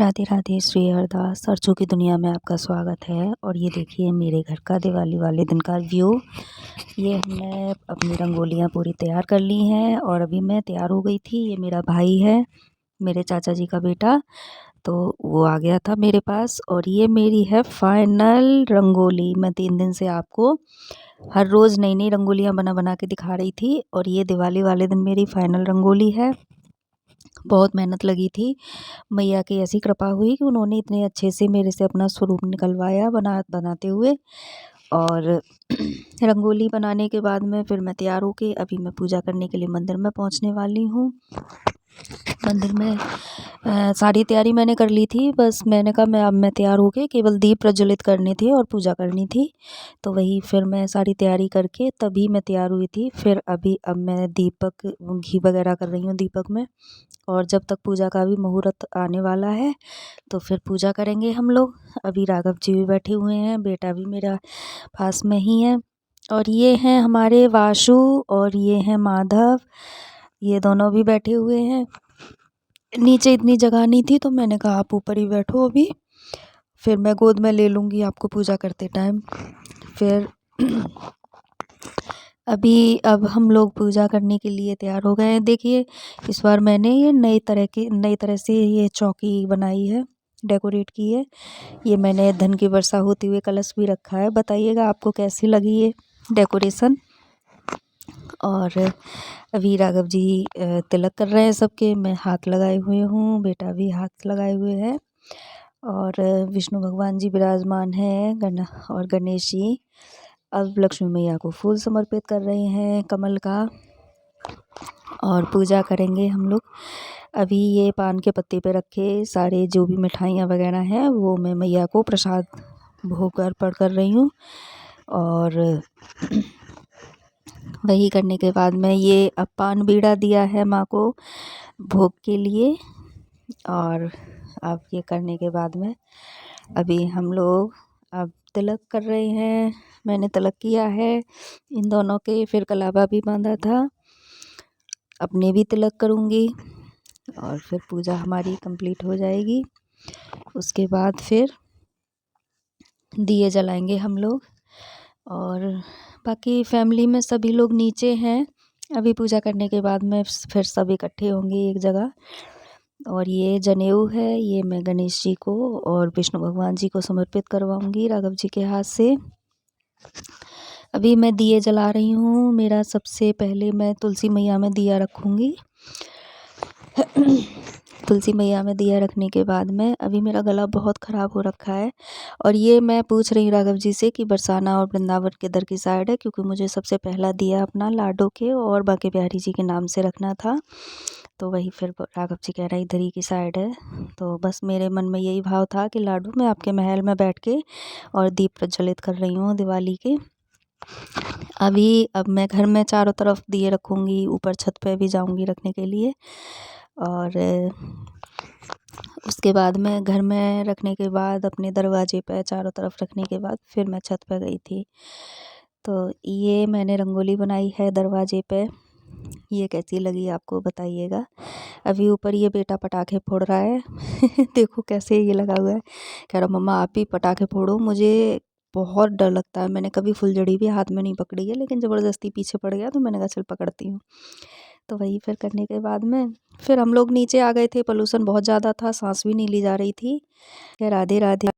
राधे राधे। श्री हरदास सरसों की दुनिया में आपका स्वागत है। और ये देखिए मेरे घर का दिवाली वाले दिन का व्यू। ये हमने अपनी रंगोलियाँ पूरी तैयार कर ली हैं और अभी मैं तैयार हो गई थी। ये मेरा भाई है, मेरे चाचा जी का बेटा, तो वो आ गया था मेरे पास। और ये मेरी है फाइनल रंगोली। मैं 3 दिन से आपको हर रोज़ नई नई रंगोलियाँ बना बना के दिखा रही थी और ये दिवाली वाले दिन मेरी फाइनल रंगोली है। बहुत मेहनत लगी थी। मैया की ऐसी कृपा हुई कि उन्होंने इतने अच्छे से मेरे से अपना स्वरूप निकलवाया बनाते हुए। और रंगोली बनाने के बाद में फिर मैं तैयार होके अभी मैं पूजा करने के लिए मंदिर में पहुंचने वाली हूँ। मंदिर में सारी तैयारी मैंने कर ली थी। बस मैंने कहा अब मैं तैयार होके केवल दीप प्रज्वलित करने थे और पूजा करनी थी। तो वही फिर मैं सारी तैयारी करके तभी मैं तैयार हुई थी। फिर अब मैं दीपक घी वगैरह कर रही हूँ दीपक में। और जब तक पूजा का भी मुहूर्त आने वाला है तो फिर पूजा करेंगे हम लोग। अभी राघव जी भी बैठे हुए हैं, बेटा भी मेरा पास में ही है। और ये हैं हमारे वासु और ये हैं माधव, ये दोनों भी बैठे हुए हैं। नीचे इतनी जगह नहीं थी तो मैंने कहा आप ऊपर ही बैठो, अभी फिर मैं गोद में ले लूँगी आपको पूजा करते टाइम। फिर अब हम लोग पूजा करने के लिए तैयार हो गए हैं। देखिए इस बार मैंने ये नई तरह से ये चौकी बनाई है, डेकोरेट की है। ये मैंने धन की वर्षा होते हुए कलश भी रखा है। बताइएगा आपको कैसी लगी ये डेकोरेशन। और अभी राघव जी तिलक कर रहे हैं सबके। मैं हाथ लगाए हुए हूँ, बेटा भी हाथ लगाए हुए है। और विष्णु भगवान जी विराजमान हैं और गणेश जी। अब लक्ष्मी मैया को फूल समर्पित कर रहे हैं कमल का और पूजा करेंगे हम लोग। अभी ये पान के पत्ते पे रखे सारे जो भी मिठाइयाँ वगैरह हैं वो मैं मैया को प्रसाद भोग अर्पण कर रही हूँ। और वही करने के बाद में ये अब पान बीड़ा दिया है माँ को भोग के लिए। और अब ये करने के बाद में अभी हम लोग अब तिलक कर रहे हैं। मैंने तिलक किया है इन दोनों के, फिर कलावा भी बांधा था, अपने भी तिलक करूँगी और फिर पूजा हमारी कंप्लीट हो जाएगी। उसके बाद फिर दिए जलाएंगे हम लोग। और बाकी फैमिली में सभी लोग नीचे हैं। अभी पूजा करने के बाद में फिर सब इकट्ठे होंगे एक जगह। और ये जनेऊ है, ये मैं गणेश जी को और विष्णु भगवान जी को समर्पित करवाऊंगी राघव जी के हाथ से। अभी मैं दिए जला रही हूँ। मेरा सबसे पहले मैं तुलसी मैया में दिया रखूँगी। तुलसी मैया में दिया रखने के बाद में अभी मेरा गला बहुत ख़राब हो रखा है। और ये मैं पूछ रही राघव जी से कि बरसाना और वृंदावन किधर की साइड है, क्योंकि मुझे सबसे पहला दिया अपना लाडो के और बांके बिहारी जी के नाम से रखना था। तो वही फिर राघव जी कह रहे इधर ही की साइड है। तो बस मेरे मन में यही भाव था कि लाडो मैं आपके महल में बैठ के और दीप प्रज्वलित कर रही हूँ दिवाली के। अब मैं घर में चारों तरफ दिए रखूँगी, ऊपर छत पे भी जाऊँगी रखने के लिए। और उसके बाद में घर में रखने के बाद अपने दरवाजे पे चारों तरफ रखने के बाद फिर मैं छत पे गई थी। तो ये मैंने रंगोली बनाई है दरवाजे पे। ये कैसी लगी आपको बताइएगा। अभी ऊपर ये बेटा पटाखे फोड़ रहा है देखो कैसे ये लगा हुआ है। कह रहा मम्मा आप ही पटाखे फोड़ो, मुझे बहुत डर लगता है। मैंने कभी फुलझड़ी भी हाथ में नहीं पकड़ी है, लेकिन ज़बरदस्ती पीछे पड़ गया तो मैंने कहा चल पकड़ती हूँ। तो वही फिर करने के बाद में फिर हम लोग नीचे आ गए थे। पोल्यूशन बहुत ज़्यादा था, सांस भी नहीं ली जा रही थी। राधे राधे।